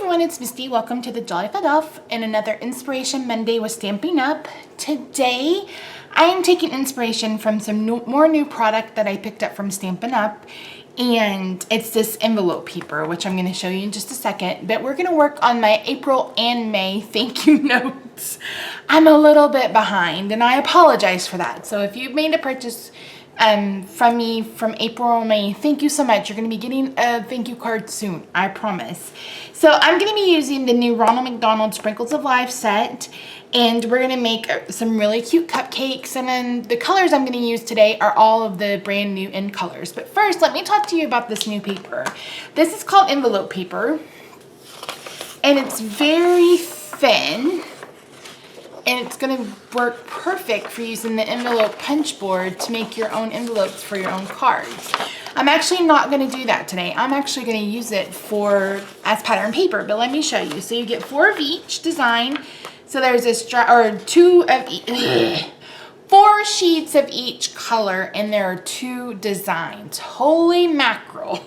everyone, it's Misty. Welcome to the Jollified Elf and another Inspiration Monday with Stamping Up. Today, I am taking inspiration from some more new product that I picked up from Stampin' Up. And it's this envelope paper, which I'm going to show you in just a second. But we're going to work on my April and May thank you notes. I'm a little bit behind, and I apologize for that. So if you've made a purchase from me from April or May, thank you so much. You're going to be getting a thank you card soon, I promise. So I'm going to be using the new Ronald McDonald Sprinkles of Life set, and we're going to make some really cute cupcakes, and then the colors I'm going to use today are all of the brand new in colors. But first, let me talk to you about this new paper. This is called envelope paper, and it's very thin. And it's going to work perfect for using the envelope punch board to make your own envelopes for your own cards. I'm actually not going to do that today. I'm actually going to use it as pattern paper, but let me show you. So you get 4 of each design. So there's a 4 sheets of each color, and there are 2 designs. Holy mackerel.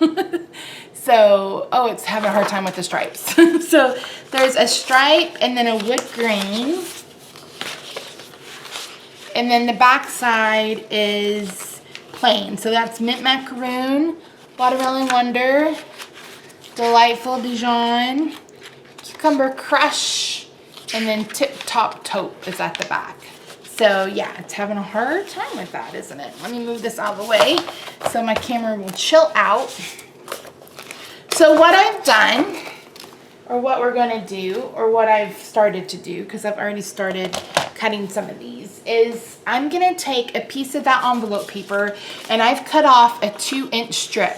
So, it's having a hard time with the stripes. So there's a stripe and then a wood grain. And then the back side is plain. So that's mint macaroon, watermelon wonder, delightful Dijon, cucumber crush, and then tip top taupe is at the back. So yeah, it's having a hard time with that, isn't it? Let me move this out of the way so my camera will chill out. So what I've done, or what we're gonna do, or what I've started to do, because I've already started cutting some of these, is I'm gonna take a piece of that envelope paper and I've cut off a 2-inch strip.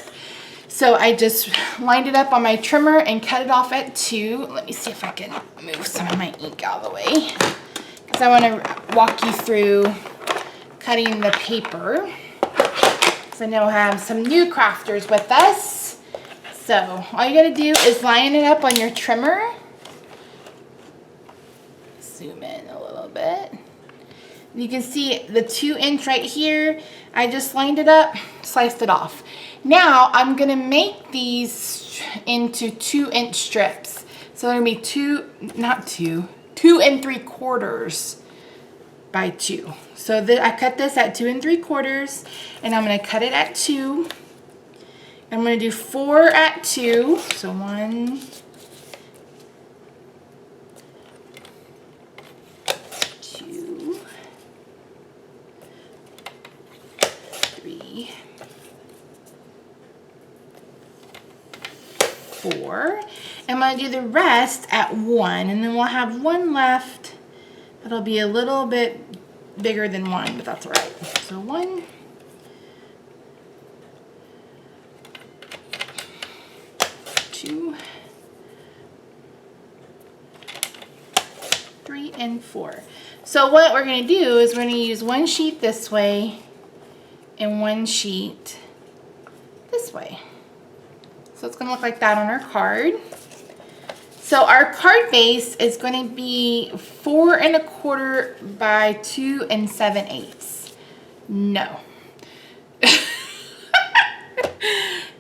So I just lined it up on my trimmer and cut it off at 2. Let me see if I can move some of my ink out of the way, because I want to walk you through cutting the paper. So I know I have some new crafters with us. So all you gotta do is line it up on your trimmer. Zoom in a little bit. You can see the 2-inch right here. I just lined it up, sliced it off. Now I'm gonna make these into 2-inch strips. So they're gonna be 2 3/4 by 2. So I cut this at 2 3/4, and I'm gonna cut it at 2. I'm going to do 4 at 2. So 1, 2, 3, 4. I'm going to do the rest at 1, and then we'll have 1 left. That'll be a little bit bigger than 1, but that's all right. So 1, 2, 3, and 4. So what we're going to do is we're going to use 1 sheet this way and 1 sheet this way. So it's going to look like that on our card. So our card base is going to be 4 1/4 by 2 7/8. No.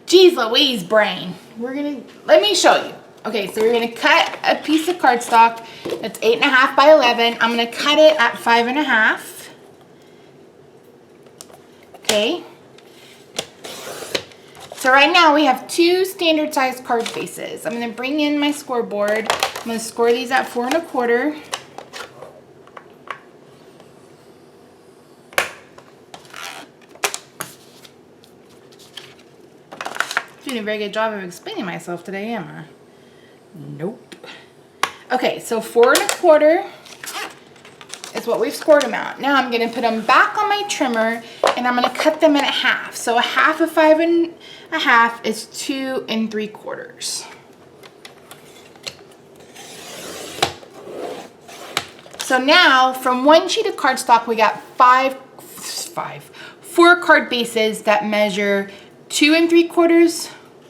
Jeez Louise brain. Let me show you. Okay, so we're gonna cut a piece of cardstock that's 8.5 by 11. I'm gonna cut it at 5.5. Okay. So right now we have 2 standard size card bases. I'm gonna bring in my scoreboard. I'm gonna score these at 4 1/4. Doing a very good job of explaining myself today, am I? Nope. Okay, so 4 1/4 is what we've scored them out. Now I'm going to put them back on my trimmer, and I'm going to cut them in half. So a half of 5.5 is 2 3/4. So now from 1 sheet of cardstock, we got 4 card bases that measure 2 3/4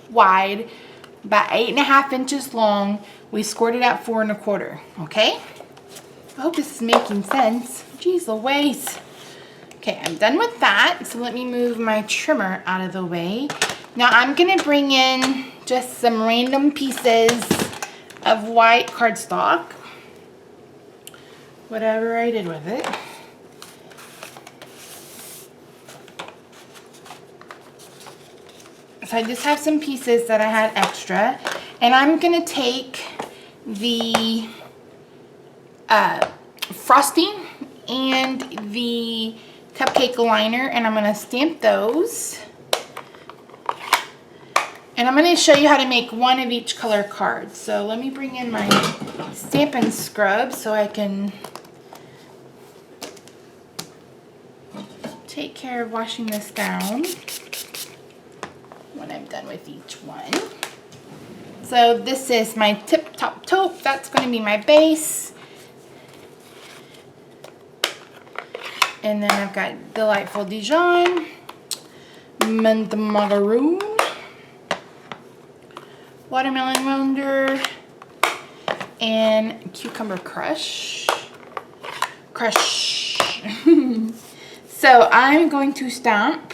wide by 8.5 inches long. We scored it at 4 1/4. Okay? I hope this is making sense. Jeez Louise. Okay, I'm done with that. So let me move my trimmer out of the way. Now I'm gonna bring in just some random pieces of white cardstock, whatever I did with it. So I just have some pieces that I had extra, and I'm gonna take the frosting and the cupcake liner, and I'm gonna stamp those. And I'm gonna show you how to make one of each color card. So let me bring in my Stampin' scrub so I can take care of washing this down when I'm done with each one. So this is my Tip Top Taupe. That's going to be my base. And then I've got Delightful Dijon, Mint Macaroon, Watermelon Wonder, and Cucumber Crush. So I'm going to stamp.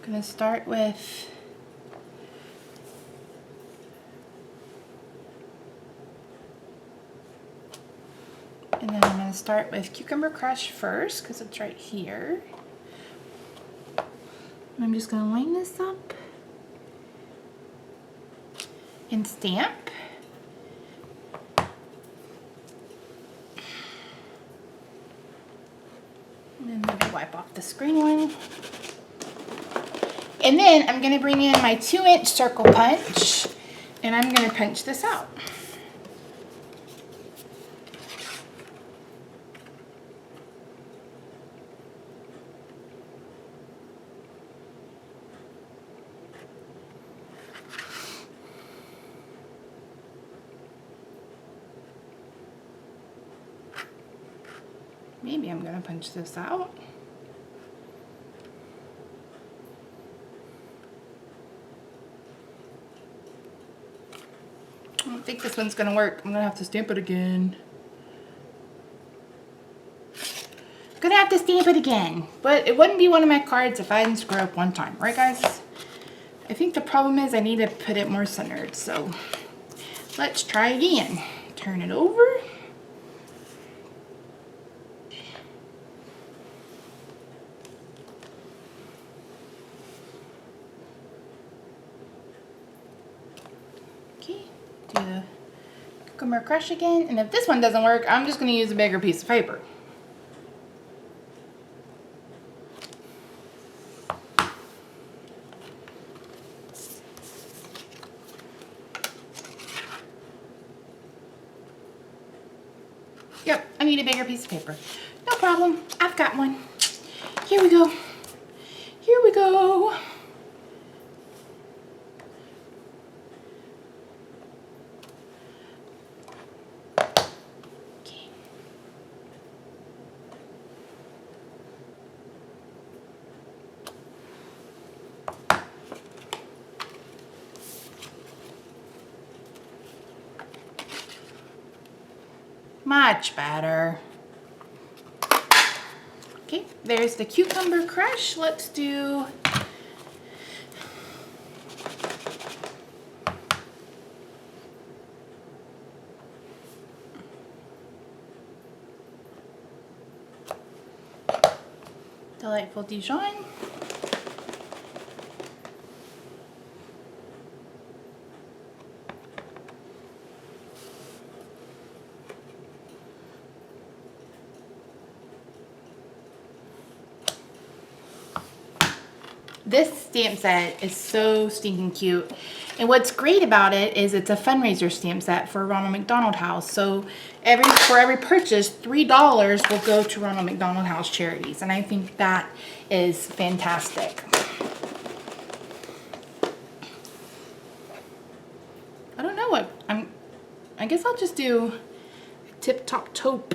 I'm going to start with and then I'm going to start with Cucumber Crush first because it's right here. I'm just going to line this up and stamp. And then maybe wipe off the screen one. And then I'm going to bring in my 2-inch circle punch, and I'm going to punch this out. Maybe I'm going to punch this out. I don't think this one's going to work. I'm going to have to stamp it again. Gonna have to stamp it again. But it wouldn't be one of my cards if I didn't screw up one time. Right, guys? I think the problem is I need to put it more centered. So let's try again. Turn it over. Okay, do the Cucumber Crush again. And if this one doesn't work, I'm just going to use a bigger piece of paper. Yep, I need a bigger piece of paper. No problem, I've got one. Here we go. Here we go. Okay. Much better. Okay, there's the Cucumber Crush. Let's do Delightful Dijon. This stamp set is so stinking cute. And what's great about it is it's a fundraiser stamp set for Ronald McDonald House. So for every purchase, $3 will go to Ronald McDonald House charities. And I think that is fantastic. I don't know what, I guess I'll just do Tip Top Taupe.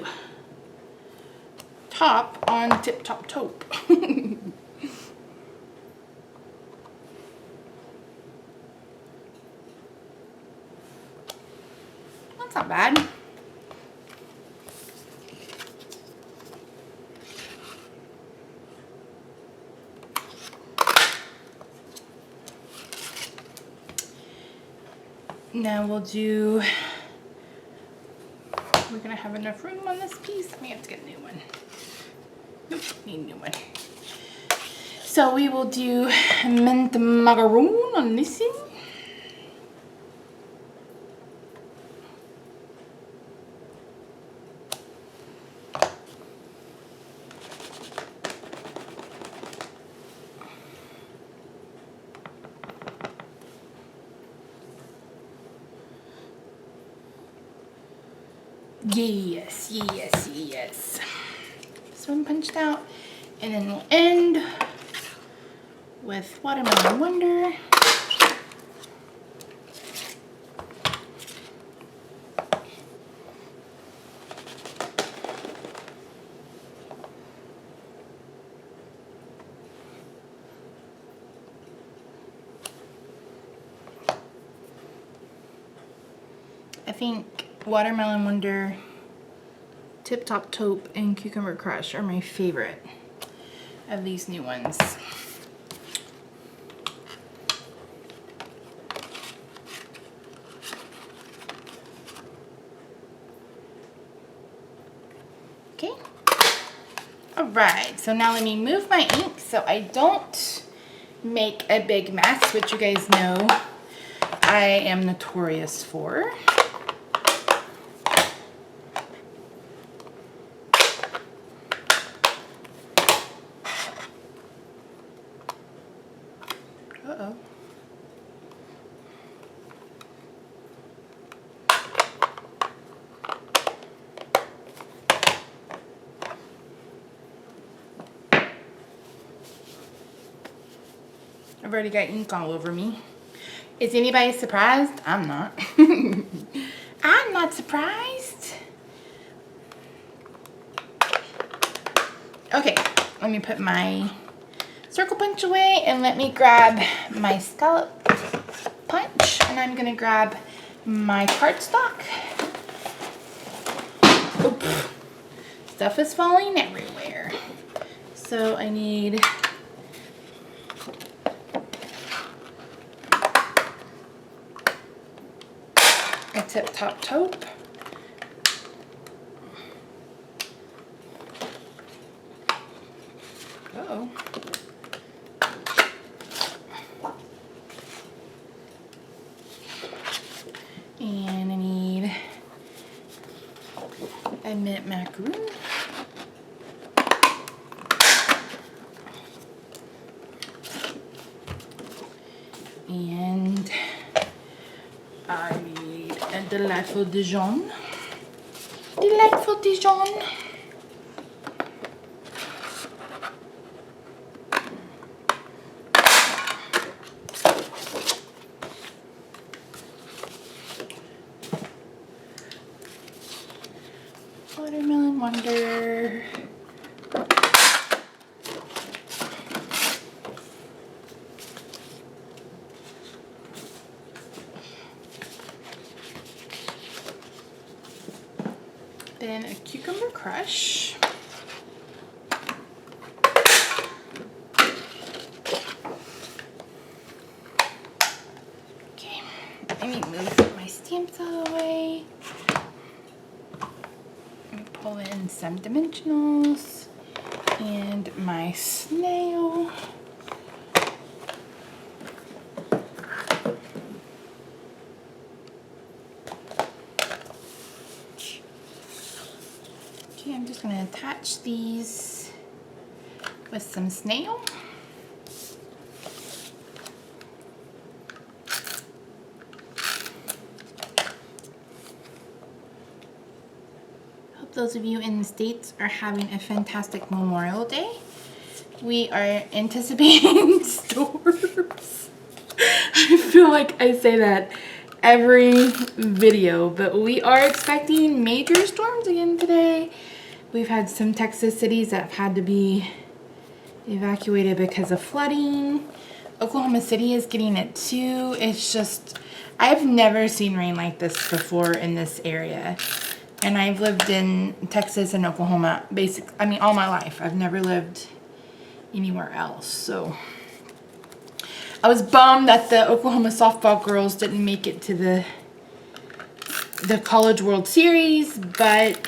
Top on Tip Top Taupe. That's not bad. Now we're gonna have enough room on this piece. We have to get a new one. Nope, need a new one. So we will do mint macaroon on this one. Yes, yes, yes. This one punched out, and then we'll end with Watermelon Wonder. I think Watermelon Wonder, Tip Top Taupe, and Cucumber Crush are my favorite of these new ones. Okay. Alright, so now let me move my ink so I don't make a big mess, which you guys know I am notorious for. Uh-oh. I've already got ink all over me. Is anybody surprised? I'm not. I'm not surprised. Okay, let me put my circle punch away and let me grab my scallop punch, and I'm gonna grab my cardstock. Oop. Stuff is falling everywhere. So I need a Tip Top Taupe. Uh-oh. And I need a mint macaroon. And I need a delightful Dijon. Delightful Dijon. Watermelon Wonder. Then a Cucumber Crush. Okay, let me move my stamps out of the way. Pull in some dimensionals and my snail. Okay, I'm just going to attach these with some snail. Those of you in the States are having a fantastic Memorial Day. We are anticipating storms. I feel like I say that every video, but we are expecting major storms again today. We've had some Texas cities that have had to be evacuated because of flooding. Oklahoma City is getting it too. It's just, I've never seen rain like this before in this area. And I've lived in Texas and Oklahoma all my life. I've never lived anywhere else. So I was bummed that the Oklahoma softball girls didn't make it to the the College World Series, but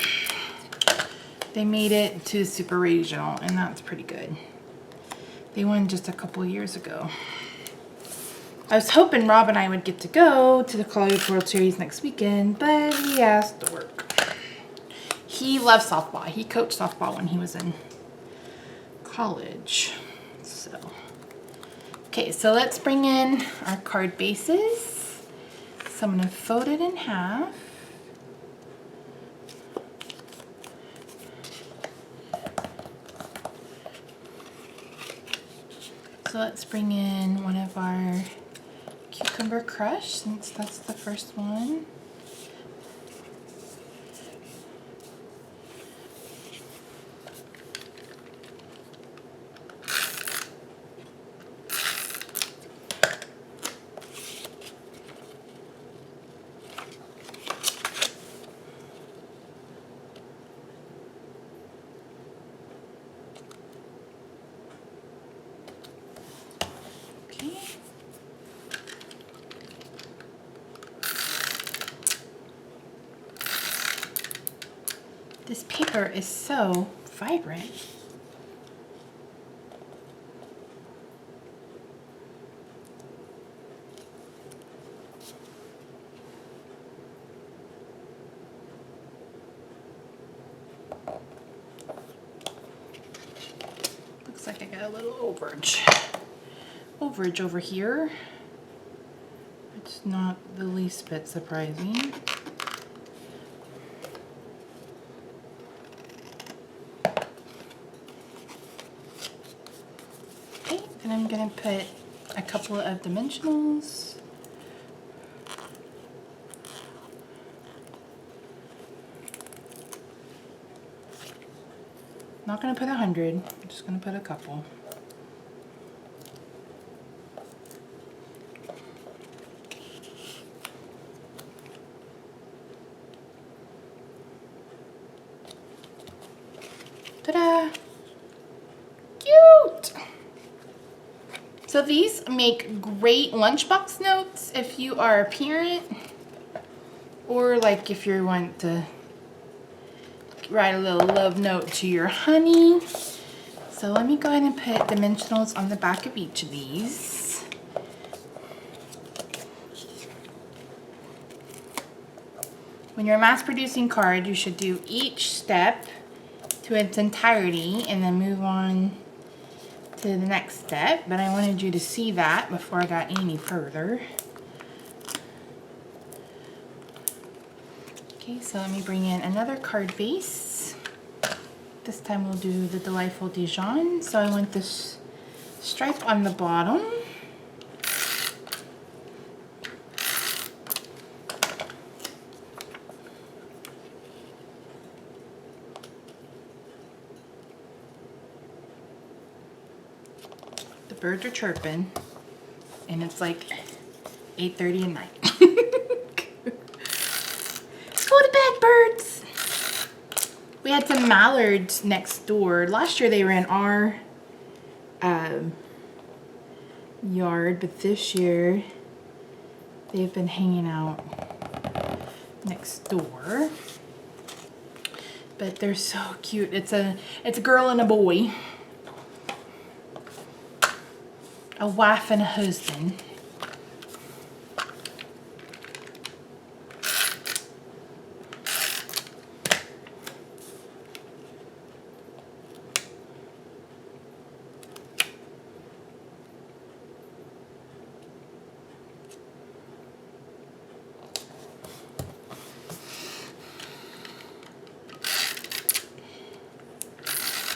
they made it to Super Regional, and that's pretty good. They won just a couple years ago. I was hoping Rob and I would get to go to the College World Series next weekend, but he has to work. He loves softball. He coached softball when he was in college. So, okay, so let's bring in our card bases. So I'm going to fold it in half. So let's bring in one of our Cucumber Crush, since that's the first one. This paper is so vibrant. Looks like I got a little overage over here. It's not the least bit surprising. And I'm going to put a couple of dimensionals. Not going to put 100, I'm just going to put a couple. Ta-da! Cute! So these make great lunchbox notes if you are a parent, or like if you want to write a little love note to your honey. So let me go ahead and put dimensionals on the back of each of these. When you're mass producing cards, you should do each step to its entirety and then move on to the next step, but I wanted you to see that before I got any further. Okay, so let me bring in another card base. This time we'll do the Delightful Dijon. So I want this stripe on the bottom. Birds are chirping, and it's like 8:30 at night. Go to bed, birds! We had some mallards next door. Last year they were in our yard, but this year they've been hanging out next door. But they're so cute. It's a girl and a boy. A wife and a husband.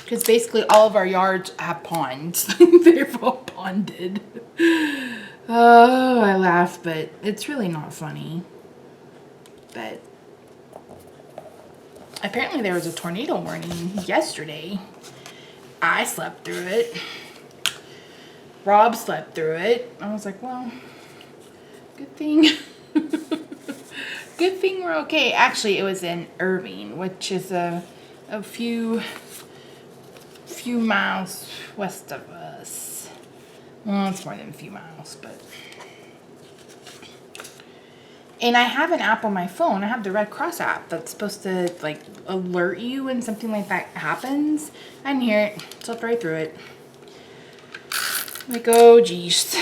Because basically all of our yards have ponds. They're all ponded. Oh, I laugh, but it's really not funny. But apparently there was a tornado warning yesterday. I slept through it. Rob slept through it. I was like, well, good thing. Good thing we're okay. Actually, it was in Irving, which is a few miles west of us. Well, it's more than a few miles, but And I have an app on my phone. I have the Red Cross app that's supposed to like alert you when something like that happens. I didn't hear it, slipped right through it. Like, oh geez.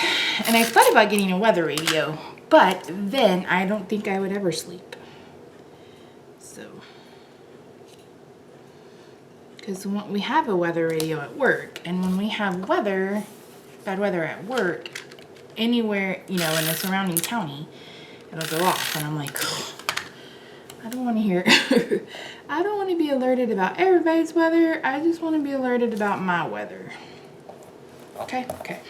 And I thought about getting a weather radio, but then I don't think I would ever sleep. So, because we have a weather radio at work, and when we have bad weather at work, anywhere, you know, in the surrounding county, it'll go off, and I'm like, oh, I don't want to hear I don't want to be alerted about everybody's weather. I just want to be alerted about my weather. Okay, okay.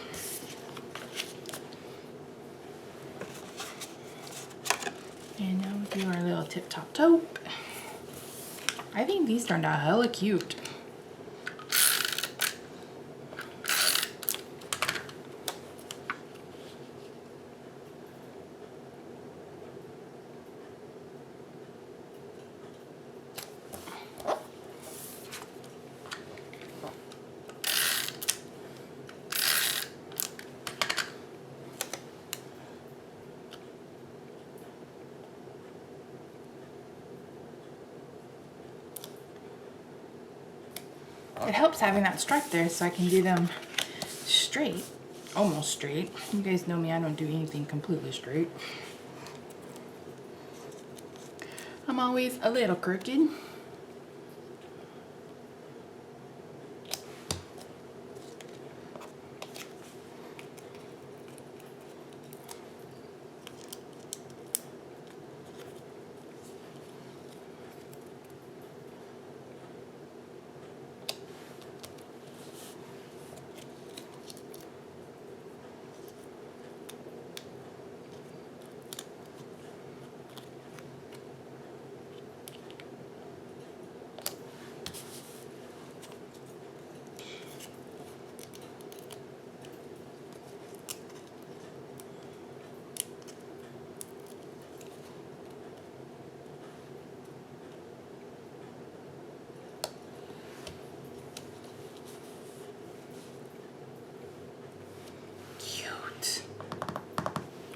And now we'll do our little tip-top taupe. I think these turned out hella cute. It helps having that stripe there so I can do them straight, almost straight. You guys know me, I don't do anything completely straight. I'm always a little crooked.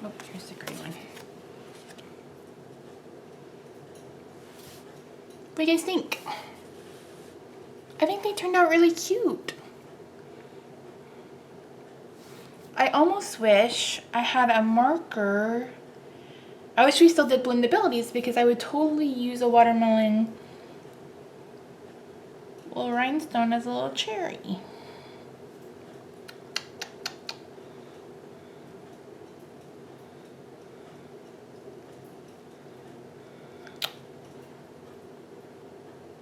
Oh, here's the green one. What do you guys think? I think they turned out really cute. I almost wish I had a marker. I wish we still did blendabilities because I would totally use a watermelon little rhinestone as a little cherry.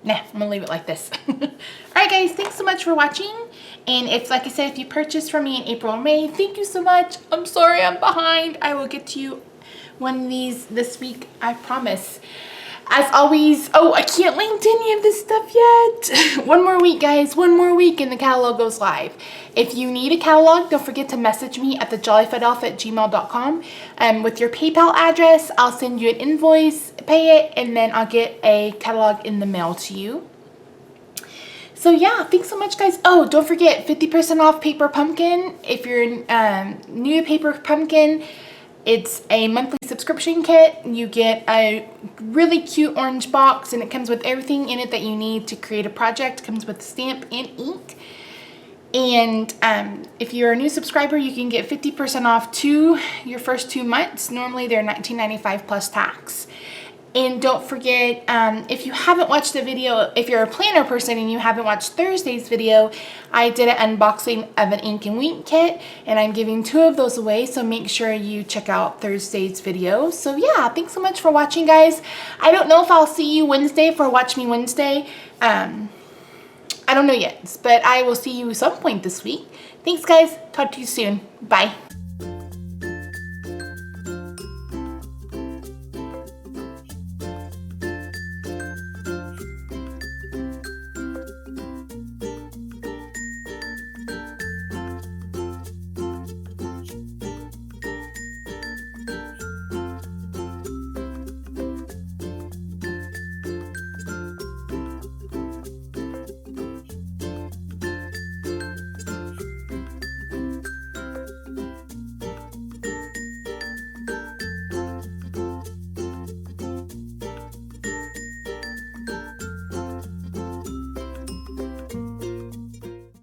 Nah, I'm gonna leave it like this. Alright guys, thanks so much for watching. And if, like I said, if you purchased from me in April or May, thank you so much. I'm sorry I'm behind. I will get to you one of these this week, I promise. As always, oh, I can't link to any of this stuff yet. One more week, guys. One more week and the catalog goes live. If you need a catalog, don't forget to message me at thejollyfidelf@gmail.com. With your PayPal address, I'll send you an invoice, pay it, and then I'll get a catalog in the mail to you. So yeah, thanks so much, guys. Oh, don't forget, 50% off Paper Pumpkin. If you're new to Paper Pumpkin, it's a monthly subscription kit. You get a really cute orange box, and it comes with everything in it that you need to create a project. It comes with stamp and ink. And if you're a new subscriber, you can get 50% off to your first 2 months. Normally they're $19.95 plus tax. And don't forget, if you haven't watched the video, if you're a planner person and you haven't watched Thursday's video, I did an unboxing of an ink and wink kit, and I'm giving 2 of those away, so make sure you check out Thursday's video. So yeah, thanks so much for watching, guys. I don't know if I'll see you Wednesday for Watch Me Wednesday. I don't know yet, but I will see you some point this week. Thanks, guys. Talk to you soon. Bye.